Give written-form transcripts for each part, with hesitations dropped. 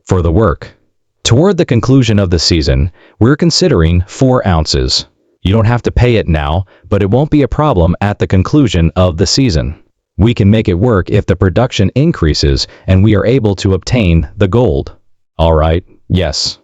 For the work. Toward the conclusion of the season, we're considering 4 ounces. You don't have to pay it now, but it won't be a problem at the conclusion of the season. We can make it work if the production increases and we are able to obtain the gold. All right, yes.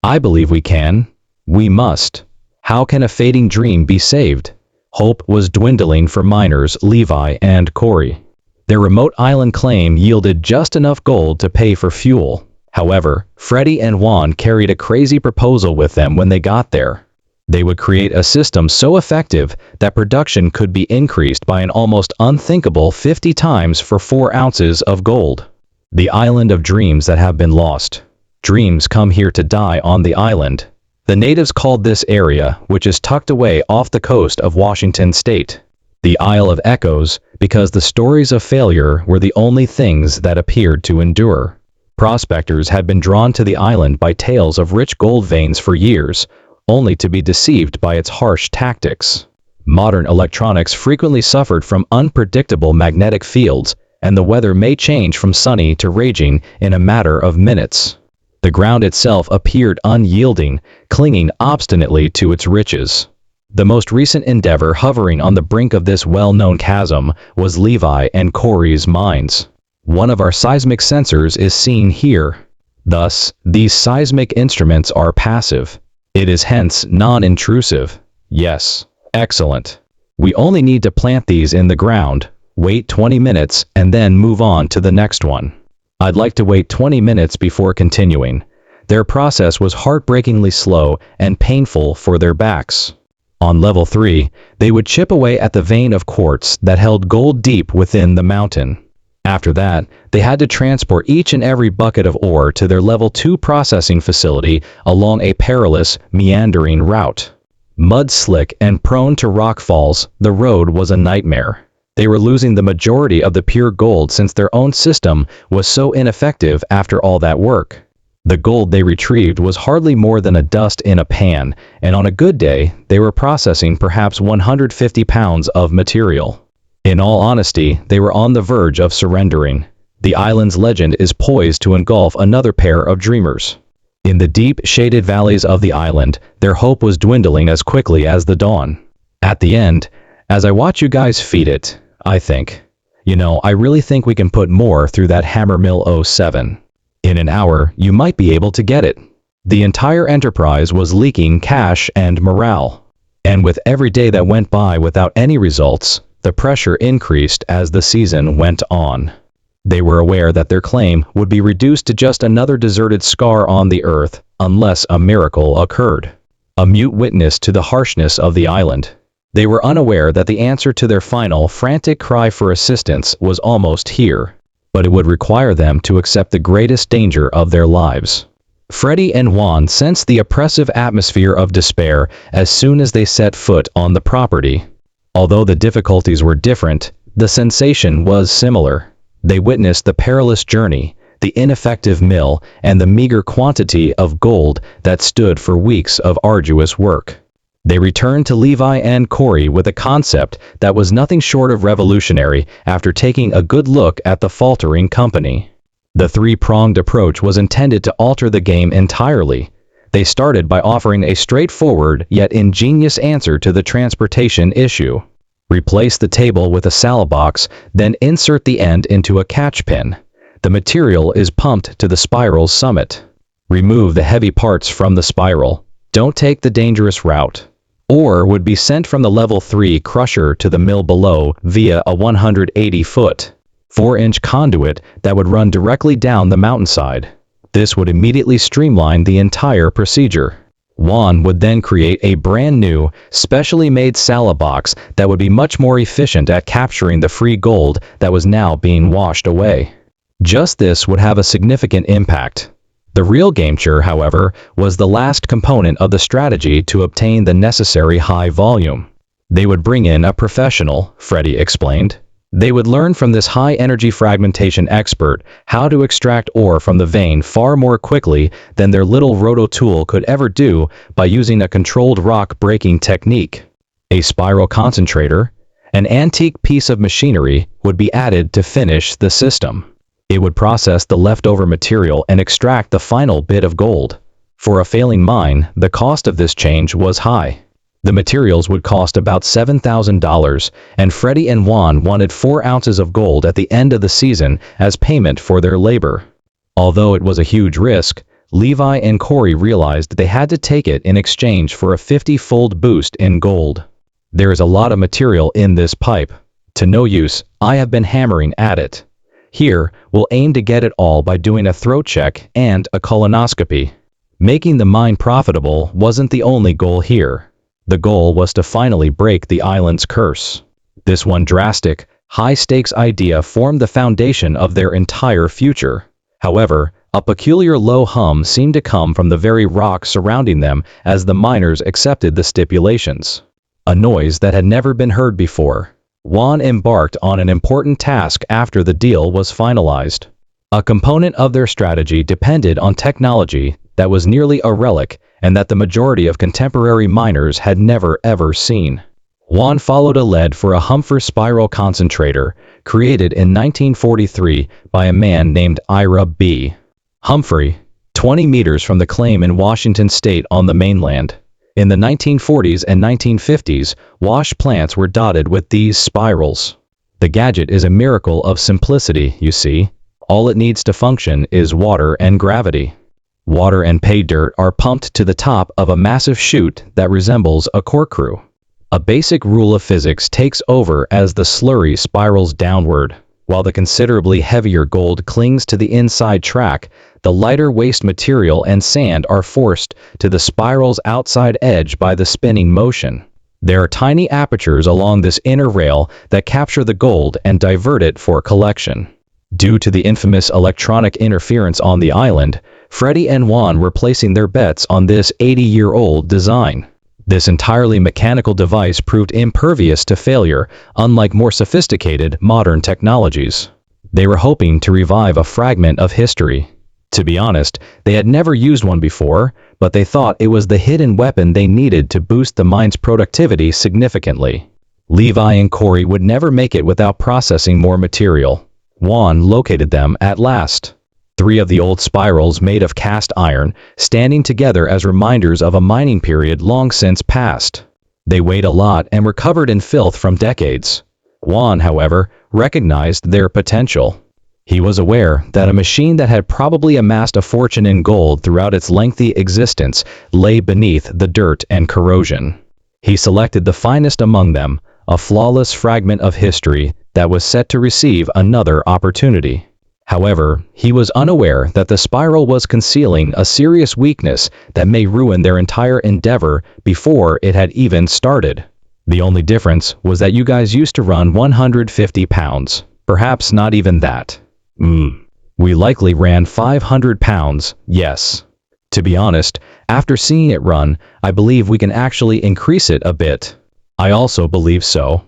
I believe we can. We must. How can a fading dream be saved? Hope was dwindling for miners Levi and Corey. Their remote island claim yielded just enough gold to pay for fuel. However, Freddy and Juan carried a crazy proposal with them when they got there. They would create a system so effective that production could be increased by an almost unthinkable 50 times for 4 ounces of gold. The island of dreams that have been lost. Dreams come here to die on the island. The natives called this area, which is tucked away off the coast of Washington State, the Isle of Echoes, because the stories of failure were the only things that appeared to endure. Prospectors had been drawn to the island by tales of rich gold veins for years, only to be deceived by its harsh tactics. Modern electronics frequently suffered from unpredictable magnetic fields, and the weather may change from sunny to raging in a matter of minutes. The ground itself appeared unyielding, clinging obstinately to its riches. The most recent endeavor hovering on the brink of this well-known chasm was Levi and Corey's mines. One of our seismic sensors is seen here. Thus, these seismic instruments are passive. It is hence non-intrusive. Yes, excellent. We only need to plant these in the ground, wait 20 minutes, and then move on to the next one. I'd like to wait 20 minutes before continuing. Their process was heartbreakingly slow and painful for their backs. On level 3, they would chip away at the vein of quartz that held gold deep within the mountain. After that, they had to transport each and every bucket of ore to their level 2 processing facility along a perilous, meandering route. Mud slick and prone to rock falls, the road was a nightmare. They were losing the majority of the pure gold since their own system was so ineffective after all that work. The gold they retrieved was hardly more than a dust in a pan, and on a good day, they were processing perhaps 150 pounds of material. In all honesty, they were on the verge of surrendering. The island's legend is poised to engulf another pair of dreamers. In the deep, shaded valleys of the island, their hope was dwindling as quickly as the dawn. At the end, as I watch you guys feed it, I think, I really think we can put more through that hammer mill 07. In an hour, you might be able to get it. The entire enterprise was leaking cash and morale. And with every day that went by without any results, the pressure increased as the season went on. They were aware that their claim would be reduced to just another deserted scar on the earth unless a miracle occurred. A mute witness to the harshness of the island. They were unaware that the answer to their final, frantic cry for assistance was almost here, but it would require them to accept the greatest danger of their lives. Freddy and Juan sensed the oppressive atmosphere of despair as soon as they set foot on the property. Although the difficulties were different, the sensation was similar. They witnessed the perilous journey, the ineffective mill, and the meager quantity of gold that stood for weeks of arduous work. They returned to Levi and Corey with a concept that was nothing short of revolutionary after taking a good look at the faltering company. The three-pronged approach was intended to alter the game entirely. They started by offering a straightforward yet ingenious answer to the transportation issue. Replace the table with a salad box, then insert the end into a catch pin. The material is pumped to the spiral's summit. Remove the heavy parts from the spiral. Don't take the dangerous route. Ore would be sent from the level 3 crusher to the mill below via a 180-foot, 4-inch conduit that would run directly down the mountainside. This would immediately streamline the entire procedure. Juan would then create a brand new, specially made salad box that would be much more efficient at capturing the free gold that was now being washed away. Just this would have a significant impact. The real game-changer, however, was the last component of the strategy to obtain the necessary high volume. They would bring in a professional, Freddy explained. They would learn from this high-energy fragmentation expert how to extract ore from the vein far more quickly than their little roto tool could ever do by using a controlled rock-breaking technique. A spiral concentrator, an antique piece of machinery, would be added to finish the system. It would process the leftover material and extract the final bit of gold. For a failing mine, the cost of this change was high. The materials would cost about $7,000, and Freddy and Juan wanted 4 ounces of gold at the end of the season as payment for their labor. Although it was a huge risk, Levi and Corey realized they had to take it in exchange for a 50-fold boost in gold. There is a lot of material in this pipe. To no use, I have been hammering at it. Here, we'll aim to get it all by doing a throat check and a colonoscopy. Making the mine profitable wasn't the only goal here. The goal was to finally break the island's curse. This one drastic, high-stakes idea formed the foundation of their entire future. However, a peculiar low hum seemed to come from the very rock surrounding them as the miners accepted the stipulations. A noise that had never been heard before. Juan embarked on an important task after the deal was finalized. A component of their strategy depended on technology that was nearly a relic and that the majority of contemporary miners had never ever seen. Juan followed a lead for a Humphrey spiral concentrator, created in 1943 by a man named Ira B. Humphrey, 20 meters from the claim in Washington state on the mainland. In the 1940s and 1950s, wash plants were dotted with these spirals. The gadget is a miracle of simplicity, you see. All it needs to function is water and gravity. Water and pay dirt are pumped to the top of a massive chute that resembles a corkscrew. A basic rule of physics takes over as the slurry spirals downward. While the considerably heavier gold clings to the inside track, the lighter waste material and sand are forced to the spiral's outside edge by the spinning motion. There are tiny apertures along this inner rail that capture the gold and divert it for collection. Due to the infamous electronic interference on the island, Freddy and Juan were placing their bets on this 80-year-old design. This entirely mechanical device proved impervious to failure, unlike more sophisticated modern technologies. They were hoping to revive a fragment of history. To be honest, they had never used one before, but they thought it was the hidden weapon they needed to boost the mine's productivity significantly. Levi and Corey would never make it without processing more material. Juan located them at last. 3 of the old spirals made of cast iron, standing together as reminders of a mining period long since past. They weighed a lot and were covered in filth from decades. Juan, however, recognized their potential. He was aware that a machine that had probably amassed a fortune in gold throughout its lengthy existence lay beneath the dirt and corrosion. He selected the finest among them, a flawless fragment of history that was set to receive another opportunity. However, he was unaware that the spiral was concealing a serious weakness that may ruin their entire endeavor before it had even started. The only difference was that you guys used to run 150 pounds. Perhaps not even that. We likely ran 500 pounds, yes. To be honest, after seeing it run, I believe we can actually increase it a bit. I also believe so.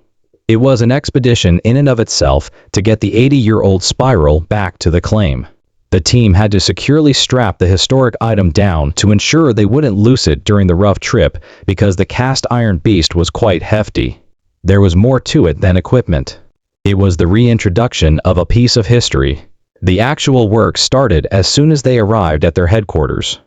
It was an expedition in and of itself to get the 80-year-old spiral back to the claim. The team had to securely strap the historic item down to ensure they wouldn't lose it during the rough trip because the cast iron beast was quite hefty. There was more to it than equipment. It was the reintroduction of a piece of history. The actual work started as soon as they arrived at their headquarters.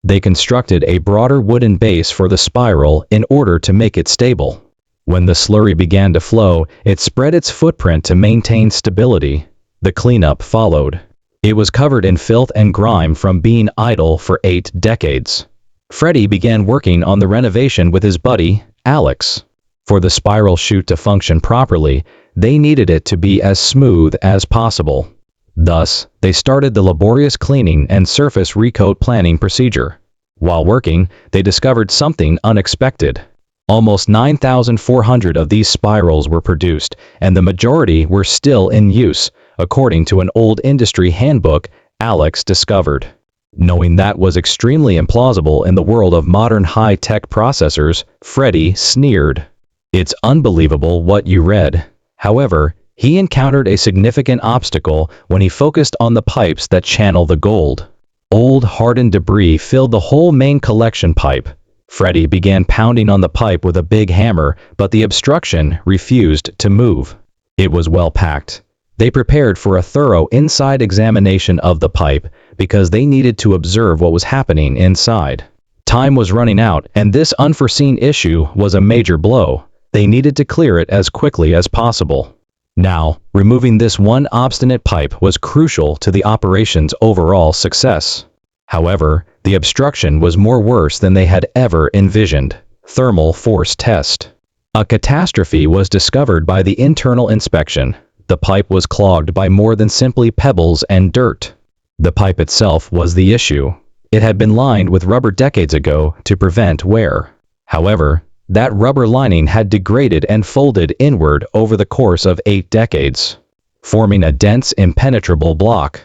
They constructed a broader wooden base for the spiral in order to make it stable. When the slurry began to flow, it spread its footprint to maintain stability. The cleanup followed. It was covered in filth and grime from being idle for 8 decades. Freddy began working on the renovation with his buddy, Alex. For the spiral chute to function properly, they needed it to be as smooth as possible. Thus, they started the laborious cleaning and surface recoat planning procedure. While working, they discovered something unexpected. Almost 9,400 of these spirals were produced, and the majority were still in use, according to an old industry handbook Alex discovered. Knowing that was extremely implausible in the world of modern high-tech processors, Freddy sneered. It's unbelievable what you read. However, he encountered a significant obstacle when he focused on the pipes that channel the gold. Old hardened debris filled the whole main collection pipe. Freddy began pounding on the pipe with a big hammer, but the obstruction refused to move. It was well packed. They prepared for a thorough inside examination of the pipe because they needed to observe what was happening inside. Time was running out, and this unforeseen issue was a major blow. They needed to clear it as quickly as possible. Now, removing this one obstinate pipe was crucial to the operation's overall success. However, the obstruction was more worse than they had ever envisioned. Thermal force test. A catastrophe was discovered by the internal inspection. The pipe was clogged by more than simply pebbles and dirt. The pipe itself was the issue. It had been lined with rubber decades ago to prevent wear. However, that rubber lining had degraded and folded inward over the course of 8 decades, forming a dense, impenetrable block.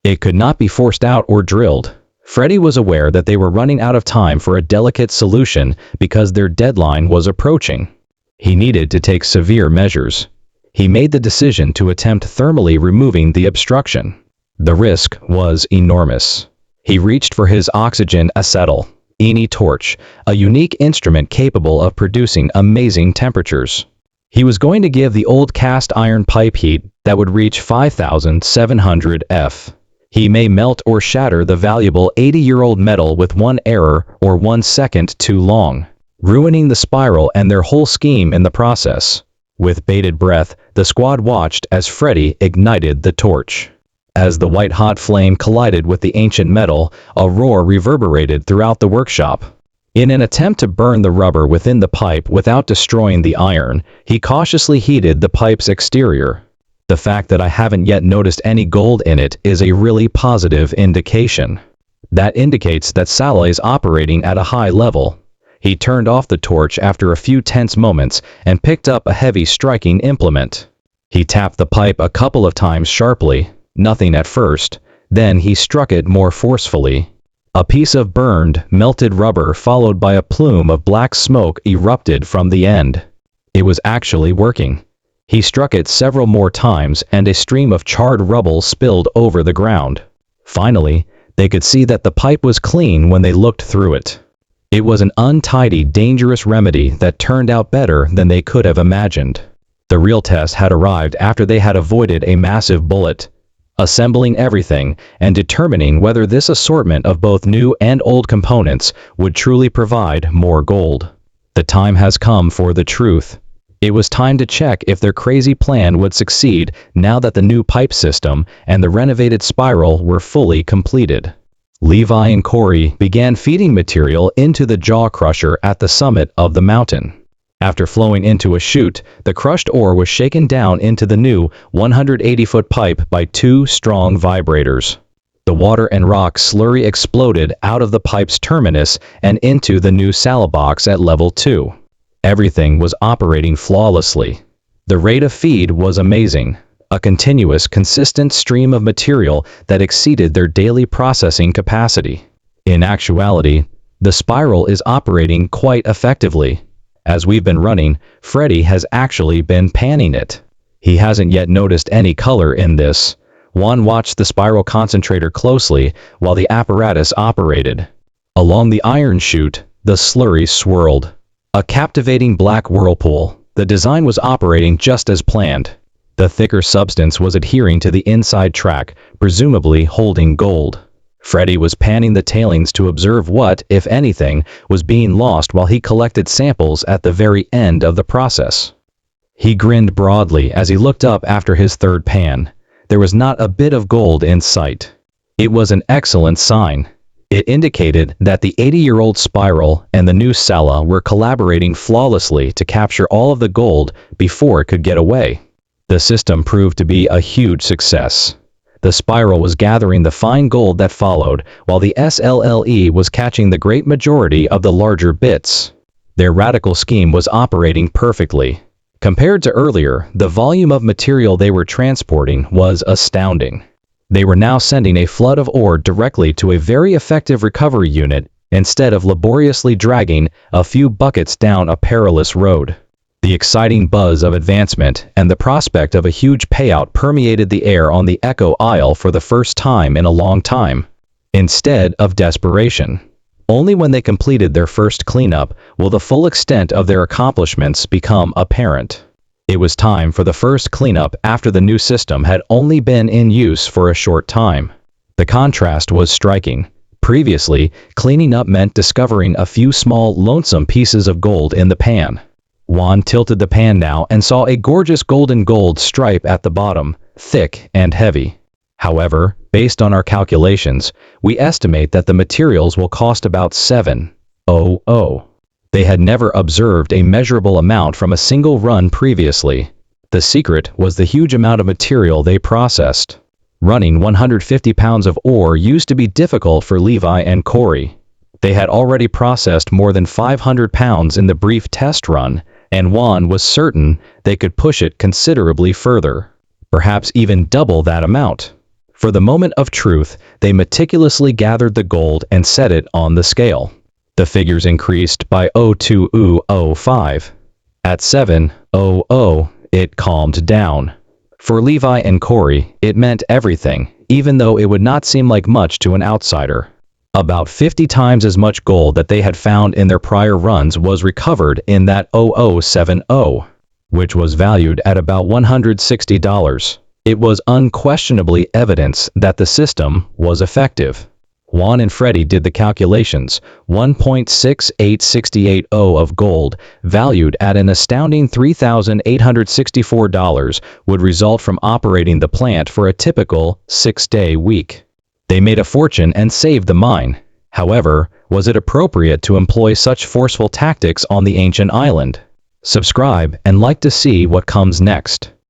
It could not be forced out or drilled. Freddy was aware that they were running out of time for a delicate solution because their deadline was approaching. He needed to take severe measures. He made the decision to attempt thermally removing the obstruction. The risk was enormous. He reached for his oxygen acetylene torch, a unique instrument capable of producing amazing temperatures. He was going to give the old cast iron pipe heat that would reach 5,700 F. He may melt or shatter the valuable 80-year-old metal with one error or 1 second too long, ruining the spiral and their whole scheme in the process. With bated breath, the squad watched as Freddy ignited the torch. As the white-hot flame collided with the ancient metal, a roar reverberated throughout the workshop. In an attempt to burn the rubber within the pipe without destroying the iron, he cautiously heated the pipe's exterior. The fact that I haven't yet noticed any gold in it is a really positive indication. That indicates that Salah is operating at a high level. He turned off the torch after a few tense moments and picked up a heavy striking implement. He tapped the pipe a couple of times sharply. Nothing at first, then he struck it more forcefully. A piece of burned, melted rubber followed by a plume of black smoke erupted from the end. It was actually working. He struck it several more times and a stream of charred rubble spilled over the ground. Finally, they could see that the pipe was clean when they looked through it. It was an untidy, dangerous remedy that turned out better than they could have imagined. The real test had arrived after they had avoided a massive bullet. Assembling everything and determining whether this assortment of both new and old components would truly provide more gold. The time has come for the truth. It was time to check if their crazy plan would succeed now that the new pipe system and the renovated spiral were fully completed. Levi and Corey began feeding material into the jaw crusher at the summit of the mountain. After flowing into a chute, the crushed ore was shaken down into the new 180-foot pipe by 2 strong vibrators. The water and rock slurry exploded out of the pipe's terminus and into the new Salah box at level 2. Everything was operating flawlessly. The rate of feed was amazing, a continuous, consistent stream of material that exceeded their daily processing capacity. In actuality, the spiral is operating quite effectively. As we've been running, Freddy has actually been panning it. He hasn't yet noticed any color in this. Juan watched the spiral concentrator closely while the apparatus operated. Along the iron chute, the slurry swirled. A captivating black whirlpool. The design was operating just as planned. The thicker substance was adhering to the inside track, presumably holding gold. Freddy was panning the tailings to observe what, if anything, was being lost while he collected samples at the very end of the process. He grinned broadly as he looked up after his third pan. There was not a bit of gold in sight. It was an excellent sign. It indicated that the 80-year-old spiral and the new Salah were collaborating flawlessly to capture all of the gold before it could get away. The system proved to be a huge success. The spiral was gathering the fine gold that followed, while the SLLE was catching the great majority of the larger bits. Their radical scheme was operating perfectly. Compared to earlier, the volume of material they were transporting was astounding. They were now sending a flood of ore directly to a very effective recovery unit, instead of laboriously dragging a few buckets down a perilous road. The exciting buzz of advancement and the prospect of a huge payout permeated the air on the Echo Isle for the first time in a long time. Instead of desperation. Only when they completed their first cleanup will the full extent of their accomplishments become apparent. It was time for the first cleanup after the new system had only been in use for a short time. The contrast was striking. Previously, cleaning up meant discovering a few small, lonesome pieces of gold in the pan. Juan tilted the pan now and saw a gorgeous golden gold stripe at the bottom, thick and heavy. However, based on our calculations, we estimate that the materials will cost about $700. They had never observed a measurable amount from a single run previously. The secret was the huge amount of material they processed. Running 150 pounds of ore used to be difficult for Levi and Corey. They had already processed more than 500 pounds in the brief test run, and Juan was certain they could push it considerably further, perhaps even double that amount. For the moment of truth, they meticulously gathered the gold and set it on the scale. The figures increased by 0.0205. At 700, it calmed down. For Levi and Corey, it meant everything, even though it would not seem like much to an outsider. About 50 times as much gold that they had found in their prior runs was recovered in that 0070, which was valued at about $160. It was unquestionably evidence that the system was effective. Juan and Freddy did the calculations. 1.68680 of gold, valued at an astounding $3,864, would result from operating the plant for a typical 6-day week. They made a fortune and saved the mine. However, was it appropriate to employ such forceful tactics on the ancient island? Subscribe and like to see what comes next.